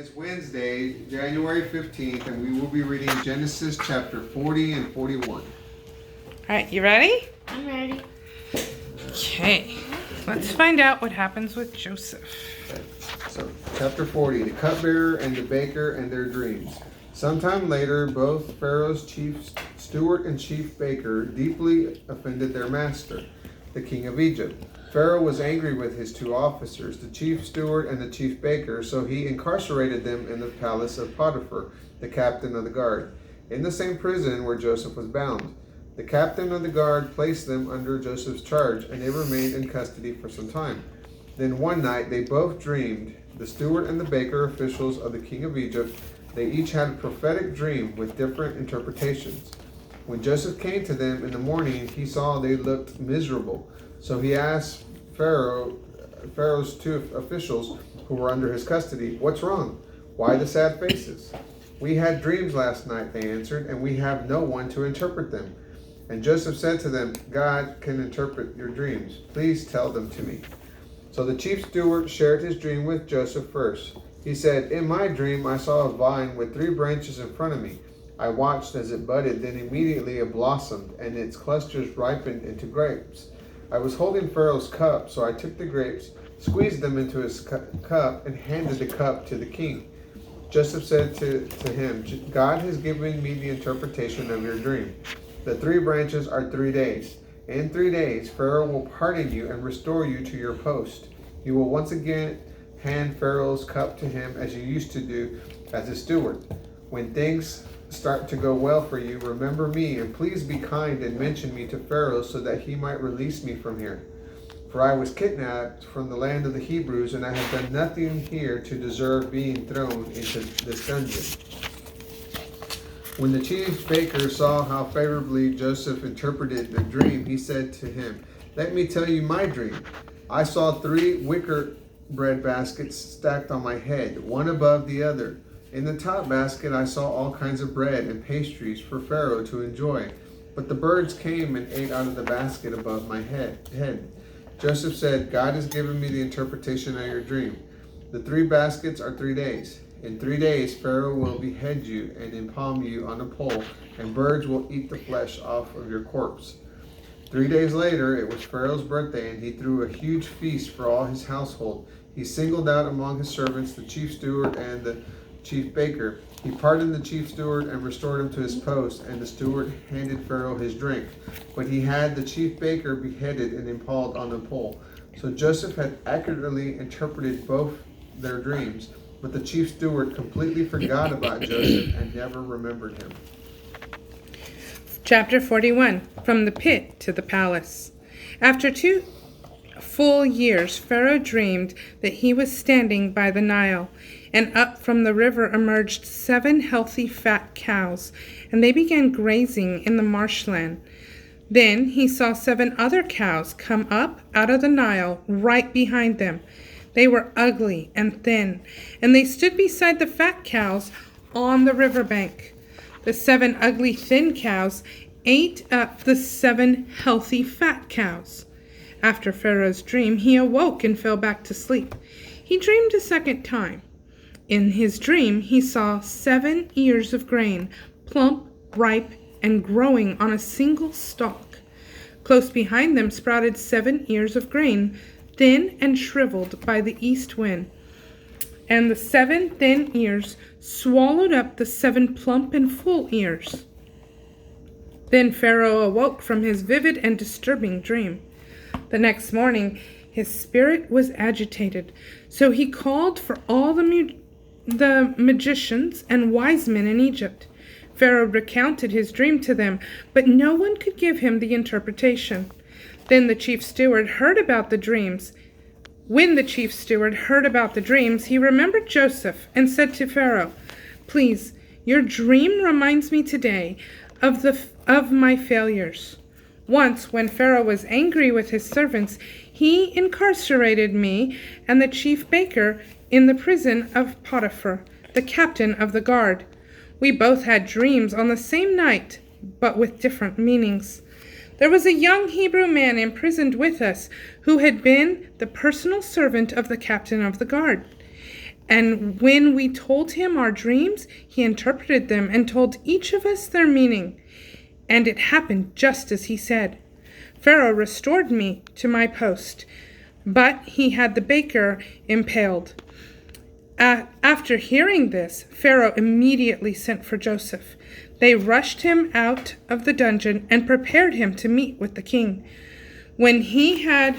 It's Wednesday, January 15th, and we will be reading Genesis chapter 40 and 41. All right, you ready? I'm ready. Okay, let's find out what happens with Joseph. So, chapter 40, the cupbearer and the baker and their dreams. Sometime later, both Pharaoh's chief steward and chief baker deeply offended their master, the king of Egypt. Pharaoh was angry with his two officers, the chief steward and the chief baker, so he incarcerated them in the palace of Potiphar, the captain of the guard, in the same prison where Joseph was bound. The captain of the guard placed them under Joseph's charge, and they remained in custody for some time. Then one night they both dreamed, the steward and the baker, officials of the king of Egypt. They each had a prophetic dream with different interpretations. When Joseph came to them in the morning, he saw they looked miserable. So he asked Pharaoh's two officials who were under his custody, "What's wrong? Why the sad faces?" "We had dreams last night," they answered, "and we have no one to interpret them." And Joseph said to them, "God can interpret your dreams. Please tell them to me." So the chief steward shared his dream with Joseph first. He said, "In my dream I saw a vine with 3 branches in front of me. I watched as it budded, then immediately it blossomed, and its clusters ripened into grapes. I was holding Pharaoh's cup, so I took the grapes, squeezed them into his cup, and handed the cup to the king." Joseph said to him, "God has given me the interpretation of your dream. The 3 branches are 3 days. In 3 days, Pharaoh will pardon you and restore you to your post. You will once again hand Pharaoh's cup to him as you used to do as a steward. When things start to go well for you, remember me, and please be kind and mention me to Pharaoh so that he might release me from here. For I was kidnapped from the land of the Hebrews, and I have done nothing here to deserve being thrown into this dungeon." When the chief baker saw how favorably Joseph interpreted the dream, he said to him, "Let me tell you my dream. I saw 3 wicker bread baskets stacked on my head, one above the other. In the top basket I saw all kinds of bread and pastries for Pharaoh to enjoy, but the birds came and ate out of the basket above my head. Joseph said, "God has given me the interpretation of your dream. The 3 baskets are 3 days. In 3 days Pharaoh will behead you and impale you on a pole, and birds will eat the flesh off of your corpse." 3 days later, it was Pharaoh's birthday, and he threw a huge feast for all his household. He singled out among his servants the chief steward and the chief baker. He pardoned the chief steward and restored him to his post, and the steward handed Pharaoh his drink. But he had the chief baker beheaded and impaled on a pole. So Joseph had accurately interpreted both their dreams, but the chief steward completely forgot about Joseph and never remembered him. Chapter 41, From the Pit to the Palace. After 2 full years, Pharaoh dreamed that he was standing by the Nile, and up from the river emerged 7 healthy fat cows, and they began grazing in the marshland. Then he saw 7 other cows come up out of the Nile right behind them. They were ugly and thin, and they stood beside the fat cows on the riverbank. The 7 ugly thin cows ate up the 7 healthy fat cows. After Pharaoh's dream, he awoke and fell back to sleep. He dreamed a second time. In his dream, he saw 7 ears of grain, plump, ripe, and growing on a single stalk. Close behind them sprouted 7 ears of grain, thin and shriveled by the east wind. And the 7 thin ears swallowed up the 7 plump and full ears. Then Pharaoh awoke from his vivid and disturbing dream. The next morning, his spirit was agitated, so he called for all the magicians and wise men in Egypt. Pharaoh recounted his dream to them, but no one could give him the interpretation. Then the chief steward heard about the dreams. When the chief steward heard about the dreams, he remembered Joseph and said to Pharaoh, "Please, your dream reminds me today of my failures. Once, when Pharaoh was angry with his servants, he incarcerated me and the chief baker in the prison of Potiphar, the captain of the guard. We both had dreams on the same night, but with different meanings. There was a young Hebrew man imprisoned with us who had been the personal servant of the captain of the guard. And when we told him our dreams, he interpreted them and told each of us their meaning. And it happened just as he said. Pharaoh restored me to my post, but he had the baker impaled. After hearing this, Pharaoh immediately sent for Joseph. They rushed him out of the dungeon and prepared him to meet with the king. When he had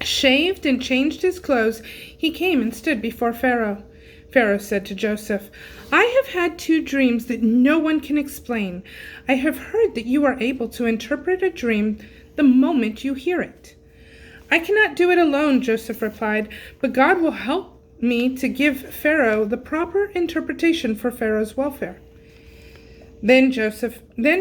shaved and changed his clothes, he came and stood before Pharaoh. Pharaoh said to Joseph, "I have had 2 dreams that no one can explain. I have heard that you are able to interpret a dream the moment you hear it." "I cannot do it alone," Joseph replied, "but God will help me to give Pharaoh the proper interpretation for Pharaoh's welfare." Then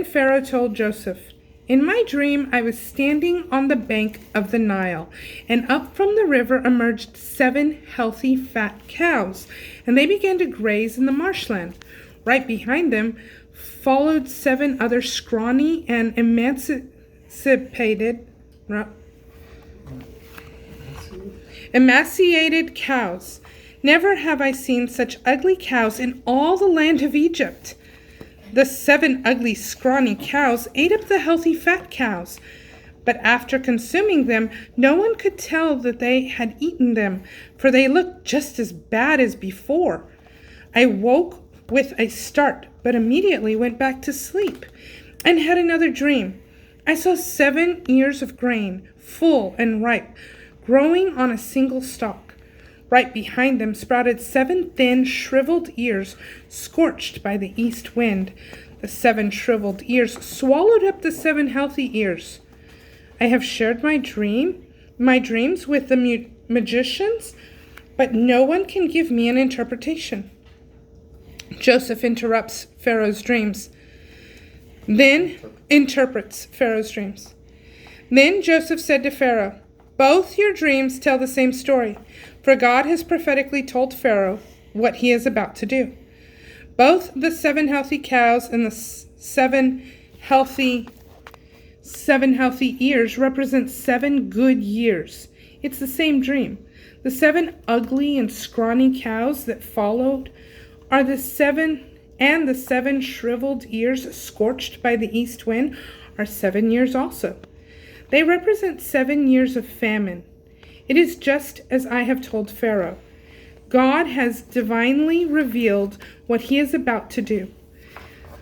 Pharaoh told Joseph, "In my dream, I was standing on the bank of the Nile, and up from the river emerged 7 healthy, fat cows, and they began to graze in the marshland. Right behind them followed 7 other scrawny and emaciated cows. Never have I seen such ugly cows in all the land of Egypt. The 7 ugly, scrawny cows ate up the healthy, fat cows. But after consuming them, no one could tell that they had eaten them, for they looked just as bad as before. I woke with a start, but immediately went back to sleep and had another dream. I saw 7 ears of grain, full and ripe, growing on a single stalk. Right behind them sprouted 7 thin, shriveled ears, scorched by the east wind. The 7 shriveled ears swallowed up the 7 healthy ears. I have shared my dreams with the magicians, but no one can give me an interpretation." Joseph interprets Pharaoh's dreams. Then Joseph said to Pharaoh, "Both your dreams tell the same story, for God has prophetically told Pharaoh what he is about to do. Both the 7 healthy cows and the 7 healthy ears represent 7 good years. It's the same dream. The 7 ugly and scrawny cows that followed are the 7 shriveled ears scorched by the east wind are 7 years also. They represent 7 years of famine. It is just as I have told Pharaoh. God has divinely revealed what he is about to do.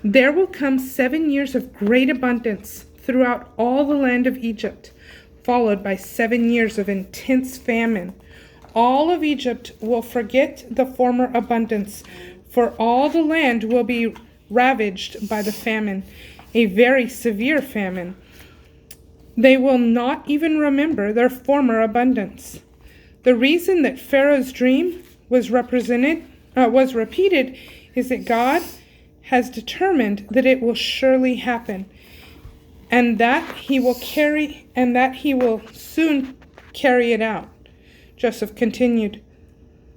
There will come 7 years of great abundance throughout all the land of Egypt, followed by 7 years of intense famine. All of Egypt will forget the former abundance, for all the land will be ravaged by the famine, a very severe famine. They will not even remember their former abundance. The reason that Pharaoh's dream was repeated is that God has determined that it will surely happen, and that he will soon carry it out." Joseph continued,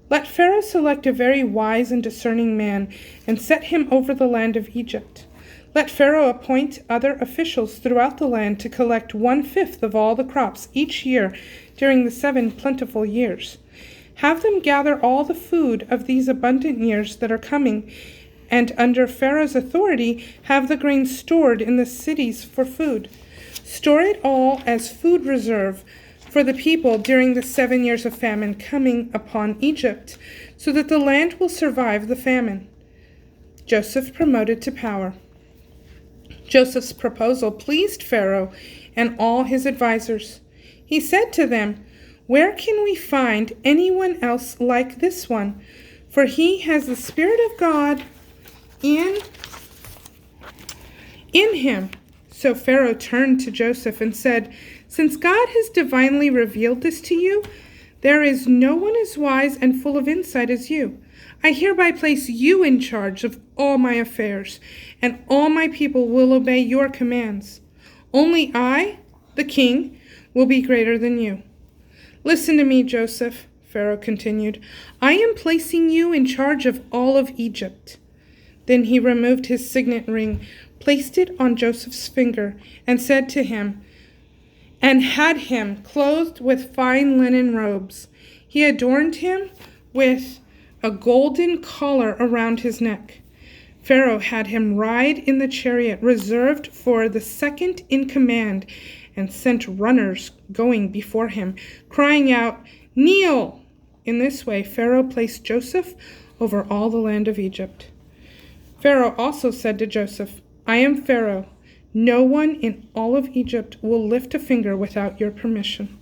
"Let Pharaoh select a very wise and discerning man and set him over the land of Egypt. Let Pharaoh appoint other officials throughout the land to collect 1/5 of all the crops each year during the 7 plentiful years. Have them gather all the food of these abundant years that are coming, and under Pharaoh's authority have the grain stored in the cities for food. Store it all as food reserve for the people during the 7 years of famine coming upon Egypt, so that the land will survive the famine." Joseph promoted to power. Joseph's proposal pleased Pharaoh and all his advisors. He said to them, "Where can we find anyone else like this one? For he has the Spirit of God in him." So Pharaoh turned to Joseph and said, "Since God has divinely revealed this to you, there is no one as wise and full of insight as you. I hereby place you in charge of all my affairs, and all my people will obey your commands. Only I, the king, will be greater than you. Listen to me, Joseph," Pharaoh continued. "I am placing you in charge of all of Egypt." Then he removed his signet ring, placed it on Joseph's finger, and said to him, and had him clothed with fine linen robes. He adorned him with a golden collar around his neck. Pharaoh had him ride in the chariot reserved for the second in command and sent runners going before him, crying out, "Kneel!" In this way, Pharaoh placed Joseph over all the land of Egypt. Pharaoh also said to Joseph, "I am Pharaoh. No one in all of Egypt will lift a finger without your permission."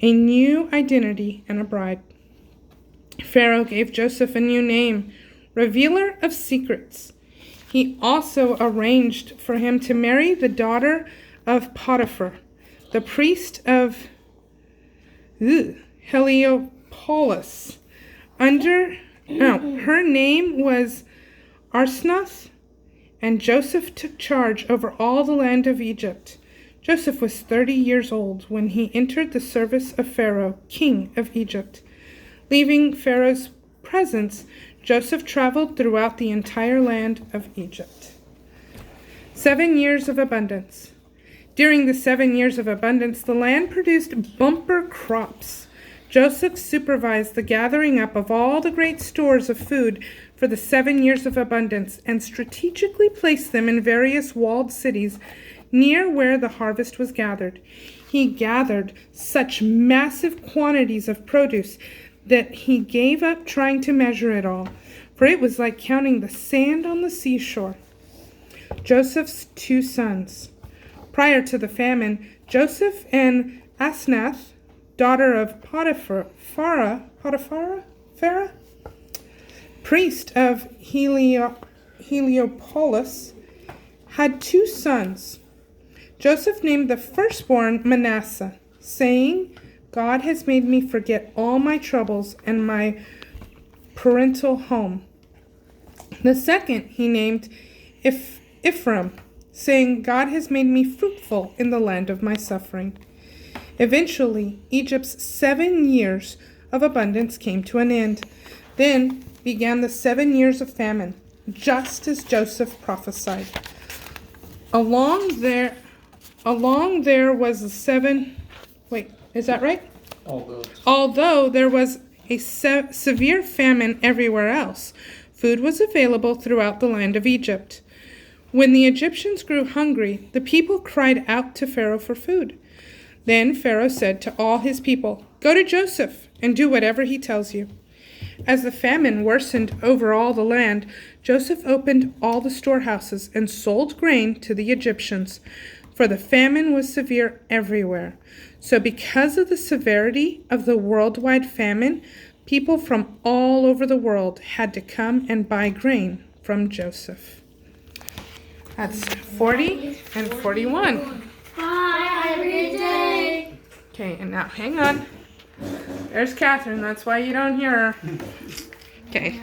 A new identity and a bride. Pharaoh gave Joseph a new name, Revealer of Secrets. He also arranged for him to marry the daughter of Potiphar, the priest of Heliopolis. Her name was Arsnoth, and Joseph took charge over all the land of Egypt. Joseph was 30 years old when he entered the service of Pharaoh, king of Egypt. Leaving Pharaoh's presence, Joseph traveled throughout the entire land of Egypt. 7 years of abundance. During the 7 years of abundance, the land produced bumper crops. Joseph supervised the gathering up of all the great stores of food for the 7 years of abundance and strategically placed them in various walled cities near where the harvest was gathered. He gathered such massive quantities of produce that he gave up trying to measure it all, for it was like counting the sand on the seashore. Joseph's 2 sons. Prior to the famine, Joseph and Asenath, daughter of Potiphar, priest of Heliopolis, had 2 sons. Joseph named the firstborn Manasseh, saying, "God has made me forget all my troubles and my parental home." The second he named Ephraim, saying, "God has made me fruitful in the land of my suffering." Eventually, Egypt's 7 years of abundance came to an end. Then began the 7 years of famine, just as Joseph prophesied. Along there was the 7. Wait, is that right? Although there was a severe famine everywhere else, food was available throughout the land of Egypt. When the Egyptians grew hungry, the people cried out to Pharaoh for food. Then Pharaoh said to all his people, "Go to Joseph and do whatever he tells you." As the famine worsened over all the land, Joseph opened all the storehouses and sold grain to the Egyptians, for the famine was severe everywhere. So because of the severity of the worldwide famine, people from all over the world had to come and buy grain from Joseph. That's 40 and 41. Bye, every day. Okay, and now hang on. There's Catherine. That's why you don't hear her. Okay.